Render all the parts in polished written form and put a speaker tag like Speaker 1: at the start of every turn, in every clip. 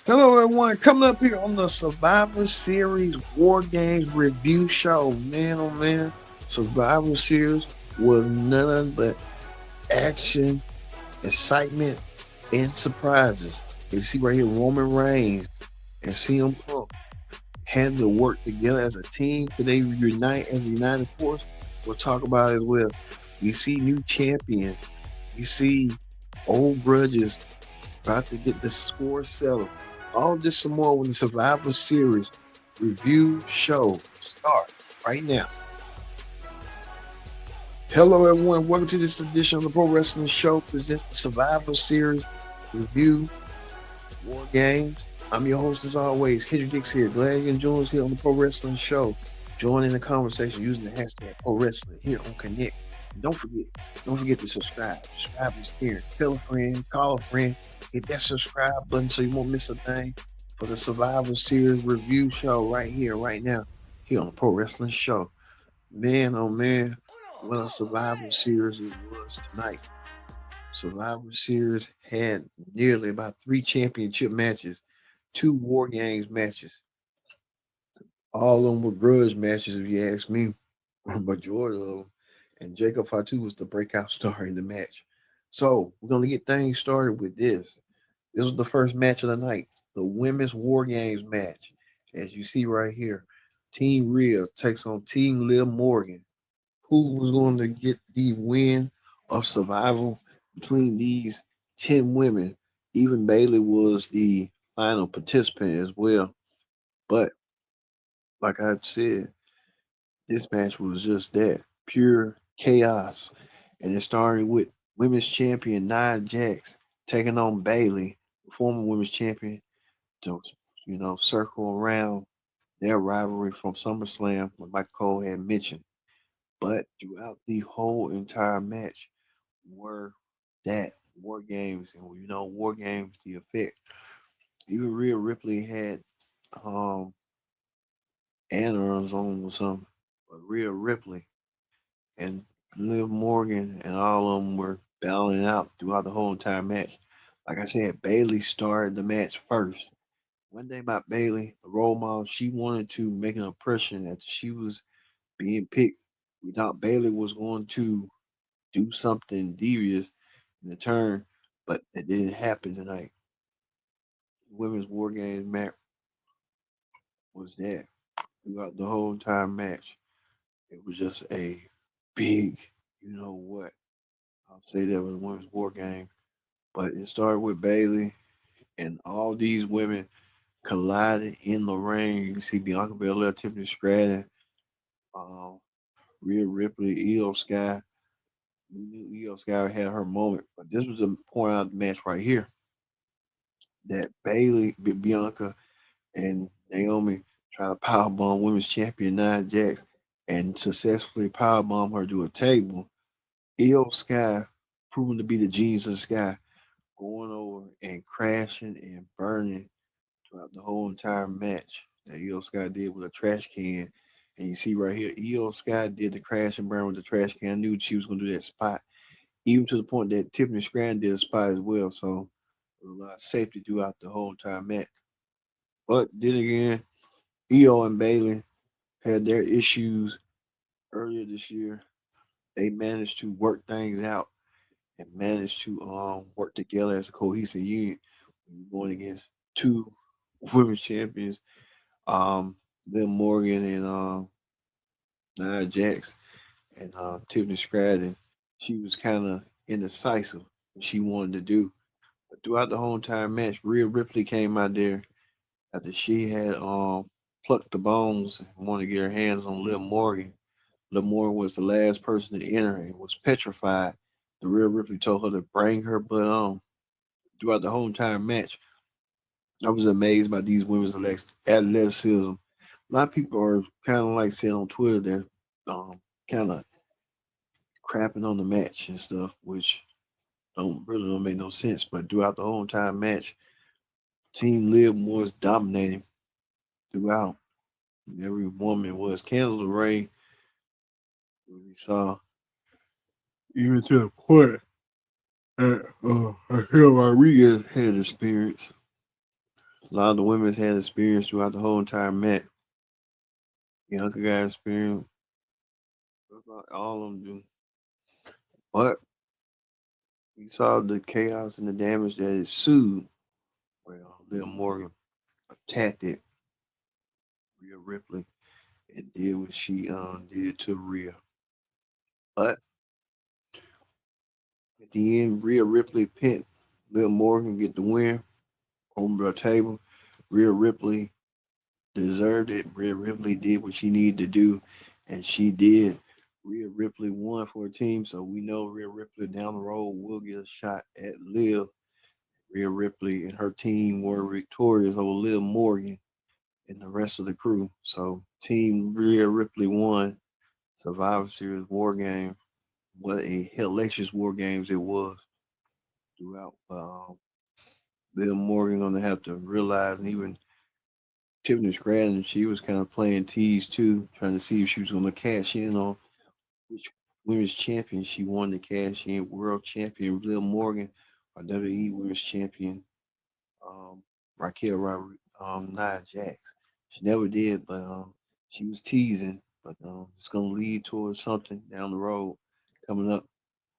Speaker 1: Hello, everyone. Coming up here on the Survivor Series War Games review show. Man, oh man, Survivor Series was none but action, excitement, and surprises. You see right here, Roman Reigns and CM Punk had to work together as a team. Could they unite as a united force? We'll talk about it as well. We see new champions. We see old grudges about to get the score settled. All this some more when the Survivor Series review show starts right now. Hello, everyone. Welcome to this edition of the Pro Wrestling Show presents the Survivor Series review War Games. I'm your host, as always, Kendrick Dix here. Glad you can join us here on the Pro Wrestling Show. Join in the conversation using the hashtag Pro Wrestling here on Connect. And don't forget to subscribe. Subscribe is here. Tell a friend, call a friend, hit that subscribe button so you won't miss a thing for the Survivor Series review show right here, right now, here on the Pro Wrestling Show. Man, oh man, what a Survivor Series it was tonight. Survivor Series had nearly about 3 championship matches, 2 War Games matches. All of them were grudge matches, if you ask me. Majority of them. And Jacob Fatu was the breakout star in the match. So we're gonna get things started with this. This was the first match of the night, the Women's War Games match. As you see right here, Team Rhea takes on Team Liv Morgan. Who was going to get the win of survival between these 10 women? Even Bailey was the final participant as well. But like I said, this match was just that pure chaos. And it started with women's champion Nia Jax taking on Bailey, former women's champion, to circle around their rivalry from SummerSlam, what Michael Cole had mentioned. But throughout the whole entire match were that War Games, and War Games, the effect. Even Rhea Ripley had um anarms on with some, but Rhea Ripley and Liv Morgan and all of them were battling out throughout the whole entire match. Like I said, Bailey started the match first. One thing about Bailey, the role model, she wanted to make an impression that she was being picked. We thought Bailey was going to do something devious in the turn, but it didn't happen tonight. Women's War Games match was that throughout the whole entire match. It was just a big, you know what? I'll say that was a women's war game, but it started with Bailey and all these women collided in the ring. You see Bianca Belair, Tiffany Stratton, um, Rhea Ripley, Io Sky. We knew Io Sky had her moment, but this was a point out the match right here that Bianca, and Naomi try to powerbomb women's champion Nia Jax and successfully powerbomb her to a table. Io Sky, proven to be the genius of the sky, going over and crashing and burning throughout the whole entire match that Io Sky did with a trash can. And you see right here, Io Sky did the crash and burn with the trash can. I knew she was going to do that spot, even to the point that Tiffany Stratton did a spot as well. So a lot of safety throughout the whole entire match. But then again, Io and Bailey had their issues earlier this year. They managed to work things out and managed to work together as a cohesive unit when you're going against two women's champions, Liv Morgan and Nia Jax and Tiffany Stratton. She was kind of indecisive what she wanted to do. But throughout the whole entire match, Rhea Ripley came out there after she had plucked the bones and wanted to get her hands on Liv Morgan. Liv Morgan was the last person to enter and was petrified. The Rhea Ripley told her to bring her butt on. Throughout the whole entire match, I was amazed by these women's athleticism. A lot of people are kind of like saying on Twitter that kind of crapping on the match and stuff, which don't make no sense. But throughout the whole entire match, Team Liv was dominating throughout. Every woman was Candice LeRae. We saw even to the point. I feel Rodriguez had experience. A lot of the women's had experience throughout the whole entire match. Bianca got experience. All of them do. But we saw the chaos and the damage that it sued. Well, Liv Morgan attacked it, Rhea Ripley, and did what she did to Rhea. But at the end, Rhea Ripley pinned Liv Morgan get the win on the table. Rhea Ripley deserved it. Rhea Ripley did what she needed to do, and she did. Rhea Ripley won for a team, so we know Rhea Ripley down the road will get a shot at Liv. Rhea Ripley and her team were victorious over Liv Morgan and the rest of the crew. So Team Rhea Ripley won Survivor Series War Game. What a hellacious War Games it was throughout. Liv Morgan gonna have to realize, and even Tiffany Stratton, she was kind of playing tease too, trying to see if she was gonna cash in on which women's champion she wanted to cash in. World champion Liv Morgan or WWE Women's Champion Raquel Nia Jax. She never did, but she was teasing. But it's gonna lead towards something down the road coming up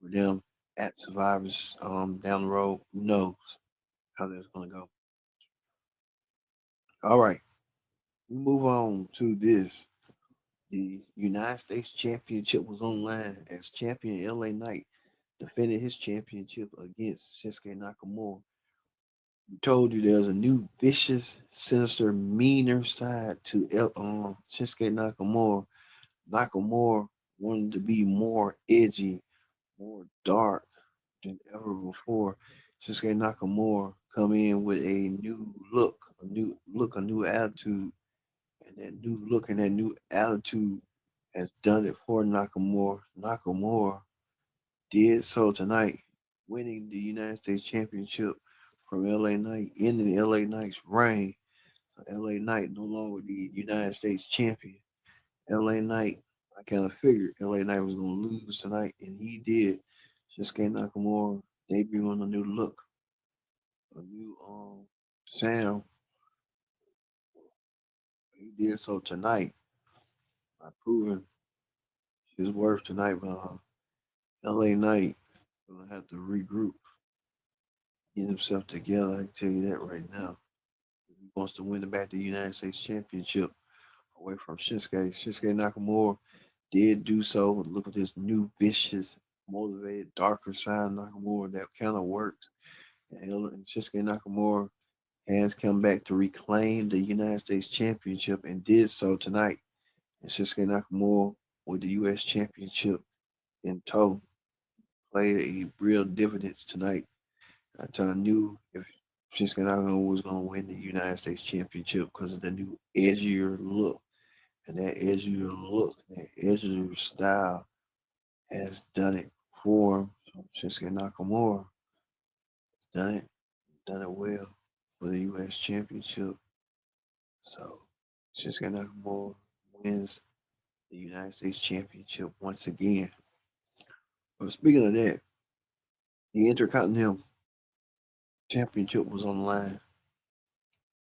Speaker 1: for them at Survivors down the road. Who knows how that's gonna go? All right, we move on to this. The United States Championship was online as champion LA Knight defended his championship against Shinsuke Nakamura. We told you there's a new vicious, sinister, meaner side to Shinsuke Nakamura. Nakamura wanted to be more edgy, more dark than ever before. Shinsuke Nakamura come in with a new look, a new attitude, and that new look and that new attitude has done it for Nakamura. Nakamura did so tonight, winning the United States Championship from LA Knight, ending LA Knight's reign. So LA Knight no longer the United States champion. LA Knight, I kind of figured LA Knight was going to lose tonight, and he did. Shinsuke Nakamura debuting a new look, a new sound. He did so tonight by proving his worth tonight. But LA Knight going to have to regroup, get himself together. I can tell you that right now. He wants to win back the United States Championship away from Shinsuke. Shinsuke Nakamura did do so. Look at this new, vicious, motivated, darker side of Nakamura that kind of works. And Shinsuke Nakamura has come back to reclaim the United States Championship and did so tonight. And Shinsuke Nakamura with the U.S. Championship in tow played a real dividends tonight. I knew if Shinsuke Nakamura was going to win the United States Championship because of the new edgier look. And that edgier look, that edgier style has done it for him. So Shinsuke Nakamura has done it well for the U.S. Championship. So Shinsuke Nakamura wins the United States Championship once again. But speaking of that, the Intercontinental Championship was on the line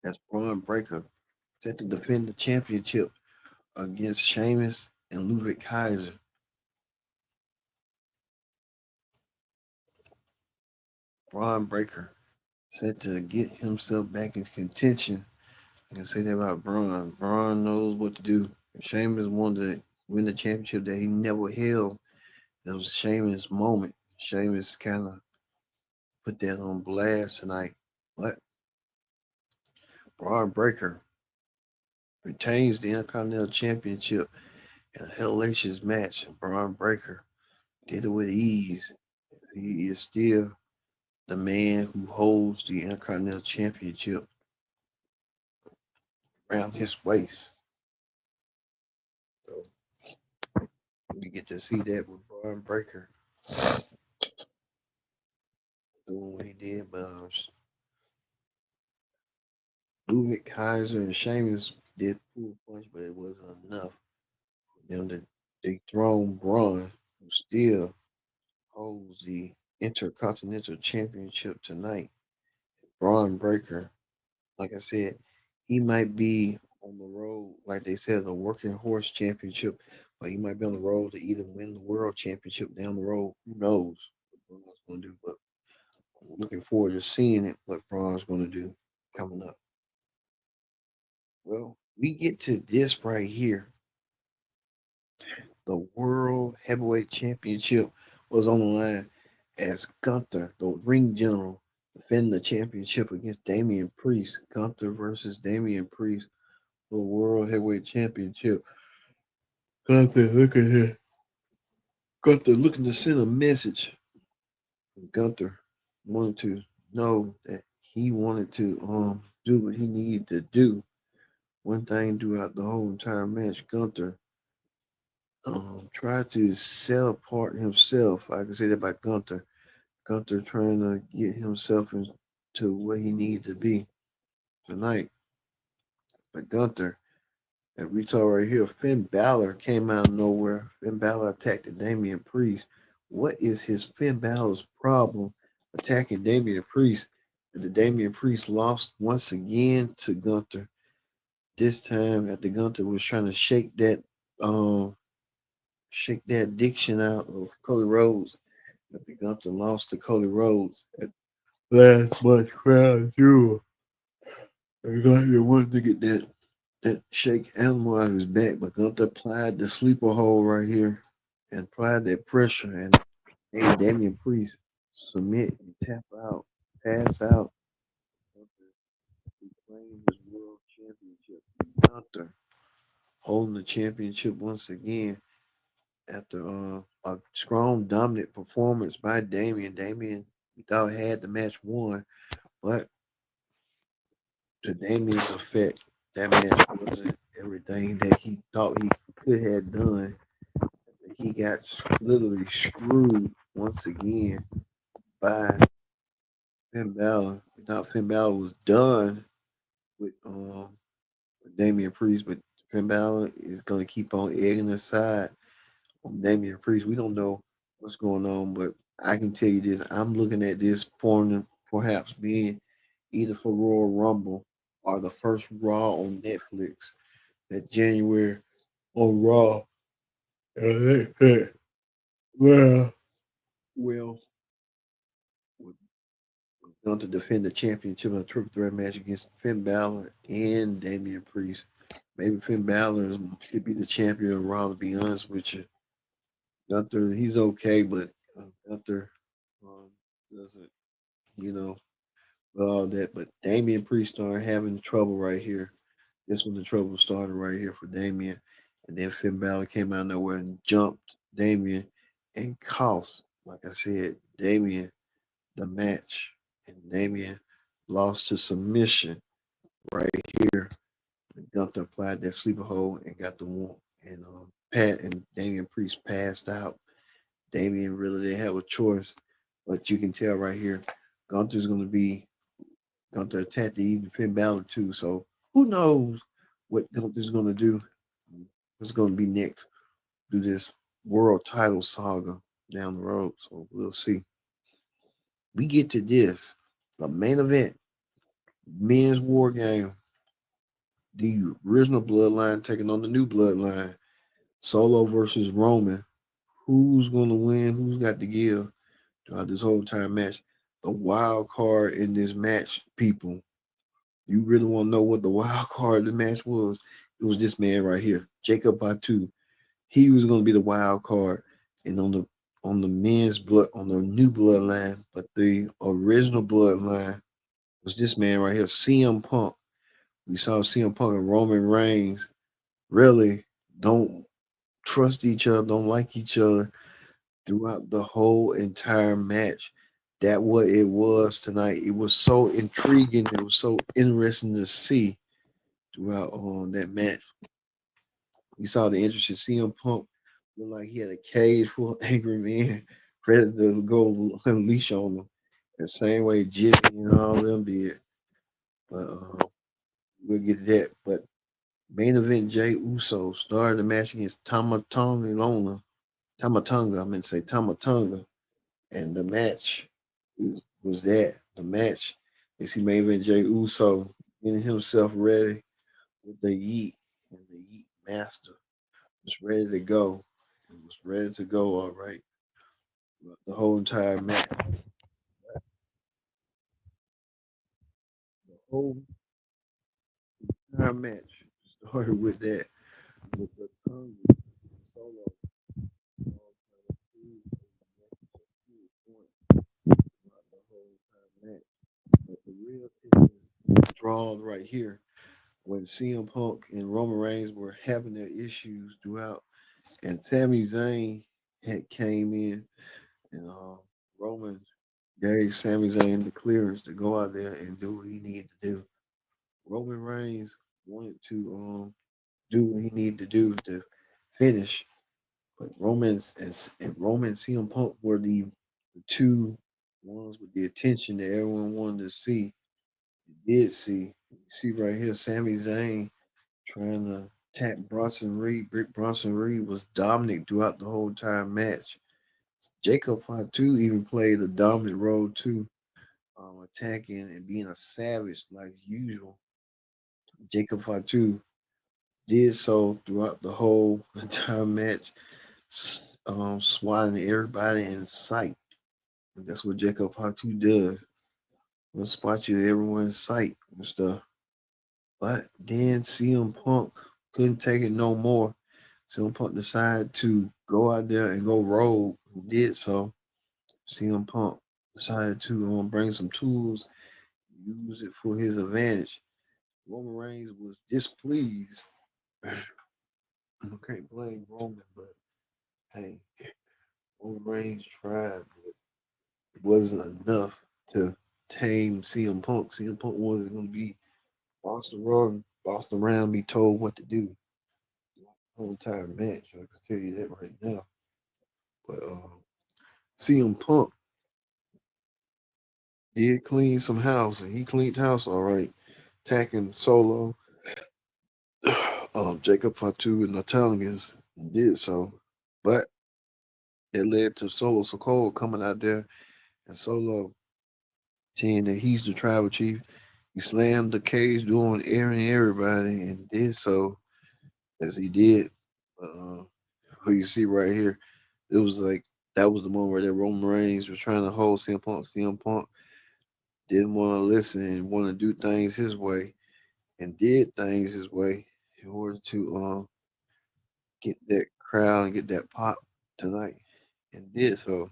Speaker 1: as Braun Breaker set to defend the championship against Sheamus and Ludwig Kaiser. Braun Breaker set to get himself back in contention. I can say that about Braun. Braun knows what to do. Sheamus wanted to win the championship that he never held. That was Sheamus' moment. Sheamus kind of put that on blast tonight. But Braun Breaker retains the Intercontinental Championship in a hellacious match. Braun Breaker did it with ease. He is still the man who holds the Intercontinental Championship around his waist. So we get to see that with Braun Breaker doing what he did. But Ludwig Kaiser and Sheamus did pull a punch, but it wasn't enough for them to dethrone Braun, who still holds the Intercontinental Championship tonight. Braun Breaker, like I said, he might be on the road, like they said, the working horse championship, but he might be on the road to either win the world championship down the road. Who knows what Braun's going to do? But I'm looking forward to seeing it, what Braun's going to do coming up. Well, we get to this right here. The World Heavyweight Championship was on the line as Gunther, the ring general, defending the championship against Damian Priest. Gunther versus Damian Priest for the World Heavyweight Championship. Gunther, look at here. Gunther looking to send a message. Gunther wanted to know that he wanted to do what he needed to do. One thing throughout the whole entire match, Gunther tried to set apart himself. I can say that about Gunther. Gunther trying to get himself into where he needed to be tonight. But Gunther, and we saw right here, Finn Balor came out of nowhere. Finn Balor attacked Damian Priest. What is his Finn Balor's problem attacking Damian Priest? And the Damian Priest lost once again to Gunther. This time after Gunther was trying to um shake that addiction out of Cody Rhodes. After Gunther lost to Cody Rhodes at last month's Crown Jewel. And Gunther wanted to get that shake animal out of his back, but Gunther applied the sleeper hold right here and applied that pressure and made Damian Priest submit and tap out, pass out. Gunther reclaimed his world championship. Gunther holding the championship once again after a strong, dominant performance by Damian. Damian, we thought had the match won, but to Damian's effect, that match wasn't everything that he thought he could have done. He got literally screwed once again by Finn Balor. We thought Finn Balor was done with Damian Priest, but Finn Balor is going to keep on egging aside on Damian Priest. We don't know what's going on, but I can tell you this: I'm looking at this perhaps being either for Royal Rumble or the first Raw on Netflix that January on Raw. Well, well, we're going to defend the championship in a triple threat match against Finn Balor and Damian Priest. Maybe Finn Balor should be the champion of Raw, to be honest with you. Gunther, he's okay, but Gunther um, doesn't, you know, all that. But Damian Priest started having trouble right here. This when the trouble started right here for Damian. And then Finn Balor came out of nowhere and jumped Damian and cost, like I said, Damian the match. And Damian lost to submission right here. And Gunther applied that sleeper hold and got the one. And Pat and Damian Priest passed out. Damian really didn't have a choice. But you can tell right here, Gunther's going to be Gunther attacked even Finn Balor too. So who knows what Gunther's going to do? What's going to be next? Do this world title saga down the road. So we'll see. We get to this the main event, men's war game. The original bloodline taking on the new bloodline. Solo versus Roman. Who's going to win? Who's got to give throughout this whole time match? The wild card in this match, people. You really want to know what the wild card of the match was? It was this man right here, Jacob Batu. He was going to be the wild card, and on the men's blood on the new bloodline, but the original bloodline was this man right here, CM Punk. We saw CM Punk and Roman Reigns really don't trust each other, don't like each other throughout the whole entire match. That what it was tonight. It was so intriguing. It was so interesting to see throughout that match. You saw the interest in CM Punk looked like he had a cage full of angry men ready to go unleash on them. The same way Jimmy and all them did. But we'll get to that. But main event Jay Uso started the match against Tamatonga. I meant to say Tamatonga. And the match was that. The match. They see Maven and Jay Uso getting himself ready with the Yeet, and the Yeet Master was ready to go. It was ready to go, all right. The whole entire match. The whole entire match started with that. With the tongue solo the whole entire match. But the real draw right here when CM Punk and Roman Reigns were having their issues throughout, and Sami Zayn had came in, and Roman gave Sami Zayn the clearance to go out there and do what he needed to do. Roman Reigns wanted to do what he needed to do to finish, but Roman and CM Punk were the two ones with the attention that everyone wanted to see. They did see. You see right here, Sami Zayn trying to attack Bronson Reed. Brick Bronson Reed was dominant throughout the whole entire match. Jacob Fatu even played a dominant role too, attacking and being a savage like usual. Jacob Fatu did so throughout the whole entire match, swatting everybody in sight. And that's what Jacob Fatu does. He'll spot you everyone in sight and stuff. But then CM Punk couldn't take it no more. CM Punk decided to go out there and go rogue. He did so. CM Punk decided to bring some tools, use it for his advantage. Roman Reigns was displeased. I can't blame Roman, but hey, Roman Reigns tried, but it wasn't enough to tame CM Punk. CM Punk wasn't going to be bossed around, be told what to do the whole entire match. I can tell you that right now. But CM Punk did clean some house, and he cleaned house all right, attacking Solo, Jacob Fatu, and Natalians, and did so. But it led to Solo Sokoa coming out there, and Solo saying that he's the tribal chief. He slammed the cage door on everybody, and did so as he did. Who you see right here, it was like that was the moment where that Roman Reigns was trying to hold CM Punk. CM Punk didn't want to listen and want to do things his way, and did things his way in order to get that crowd and get that pop tonight, and did so.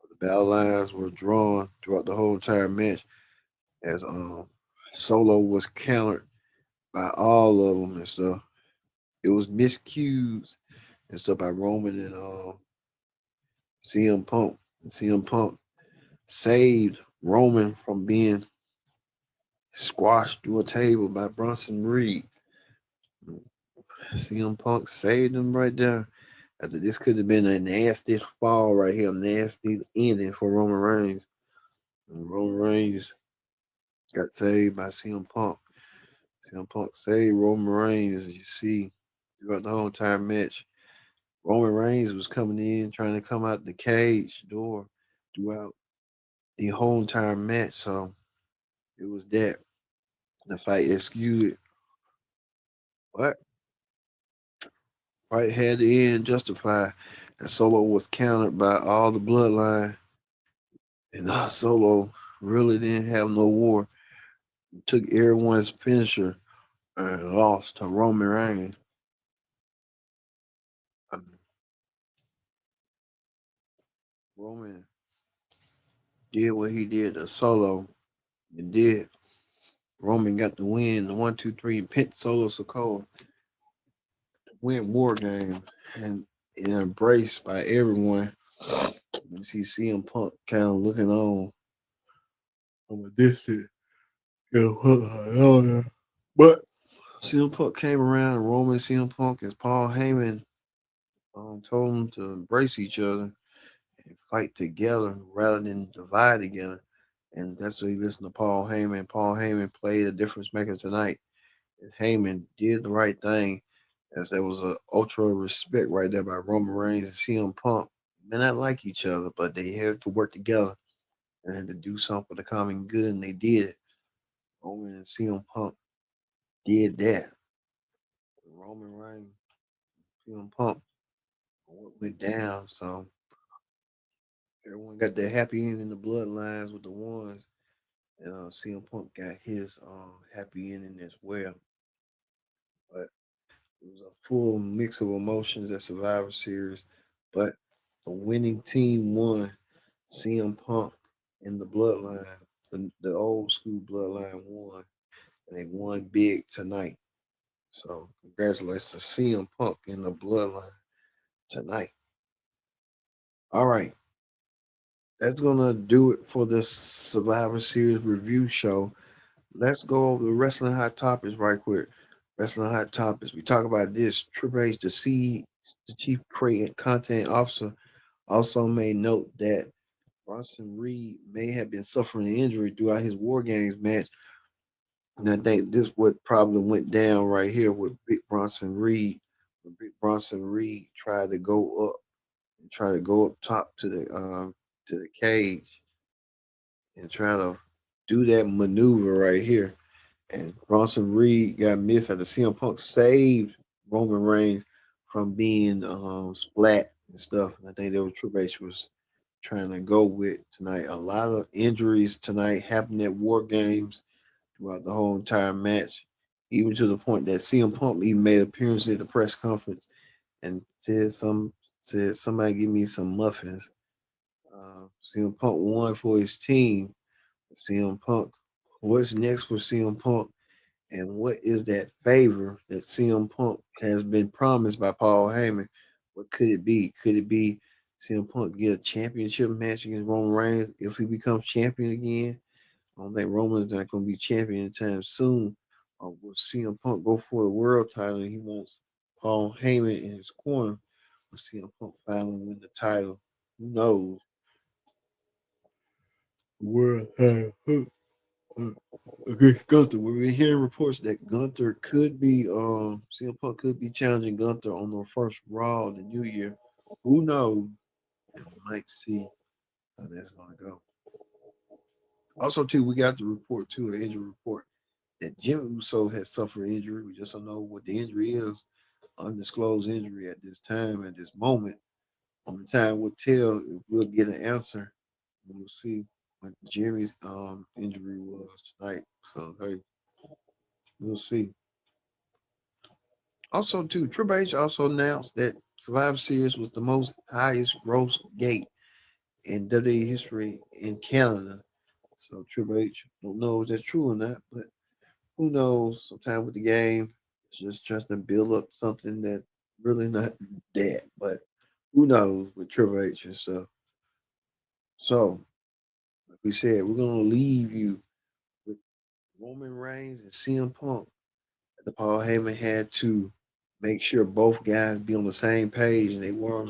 Speaker 1: The battle lines were drawn throughout the whole entire match as Solo was countered by all of them and stuff. It was miscues and stuff by Roman and CM Punk. And CM Punk saved Roman from being squashed through a table by Bronson Reed. CM Punk saved him right there. After this could have been a nasty fall right here, a nasty ending for Roman Reigns. And Roman Reigns got saved by CM Punk. CM Punk saved Roman Reigns, as you see, throughout the whole entire match. Roman Reigns was coming in, trying to come out the cage door throughout the whole entire match. So it was that. The fight executed. But fight had to end justified. And Solo was countered by all the bloodline. And Solo really didn't have no war. Took everyone's finisher and lost to Roman Reigns. Roman did what he did to Solo and did. Roman got the win, the 1, 2, 3, and pinned Solo Sokoa to win War Games and embraced by everyone. You see CM Punk kind of looking on from a distance. But CM Punk came around and Roman CM Punk and Paul Heyman told them to embrace each other and fight together rather than divide together. And that's what he listened to Paul Heyman. Paul Heyman played a difference maker tonight. And Heyman did the right thing as there was a ultra respect right there by Roman Reigns and CM Punk. may not like each other, but they had to work together and had to do something for the common good, and they did it. Roman and CM Punk did that. Roman Reigns, CM Punk, what went down. So everyone got their happy ending in the bloodlines with the ones. And CM Punk got his happy ending as well. But it was a full mix of emotions at Survivor Series. But the winning team won. CM Punk and the bloodline, the old school bloodline won. And they won big tonight. So congratulations to CM Punk in the bloodline tonight. All right. That's gonna do it for this Survivor Series review show. Let's go over the wrestling hot topics right quick. Wrestling hot topics. We talk about this. Triple H, the chief creative content officer, also made note that Bronson Reed may have been suffering an injury throughout his War Games match. And I think this what probably went down right here with Big Bronson Reed. When Big Bronson Reed tried to go up and try to go up top to the cage and try to do that maneuver right here. And Bronson Reed got missed after CM Punk saved Roman Reigns from being splat and stuff. And I think that was Triple H was trying to go with tonight. A lot of injuries tonight happened at War Games throughout the whole entire match, even to the point that CM Punk even made an appearance at the press conference and said somebody give me some muffins. CM Punk won for his team. CM Punk. What's next for CM Punk? And what is that favor that CM Punk has been promised by Paul Heyman? What could it be? Could it be CM Punk get a championship match against Roman Reigns if he becomes champion again? I don't think Roman's not going to be champion anytime soon. Or will CM Punk go for the world title and he wants Paul Heyman in his corner? Will CM Punk finally win the title? Who knows? World title. Okay, Gunther. We've been hearing reports that Gunther could be CM Punk could be challenging Gunther on the first Raw of the New Year. Who knows? And we might see how that's gonna go. Also, too, we got the report too, an injury report that Jimmy Uso has suffered injury. We just don't know what the injury is. Undisclosed injury at this time, at this moment. Only time will tell if we'll get an answer. We'll see what Jimmy's injury was tonight. So hey, we'll see. Also, too, Triple H also announced that Survivor Series was the most highest gross gate in WWE history in Canada. So Triple H don't know if that's true or not, but who knows? Sometimes with the game, it's just trying to build up something that really not that. But who knows with Triple H and stuff. So, like we said, we're gonna leave you with Roman Reigns and CM Punk. The Paul Heyman had to make sure both guys be on the same page, and they weren't on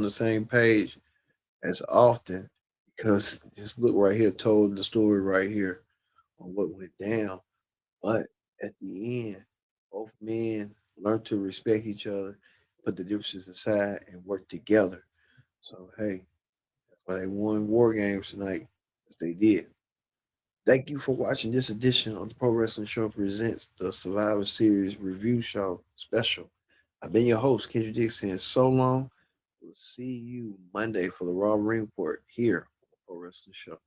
Speaker 1: the same page as often because this look right here told the story right here on what went down. But at the end, both men learned to respect each other, put the differences aside, and work together. So hey, that's why they won War Games tonight, as they did. Thank you for watching this edition of the Pro Wrestling Show presents the Survivor Series review show special. I've been your host, Kendrick Dixon. So long. We'll see you Monday for the Raw Ring Report here on the Pro Wrestling Show.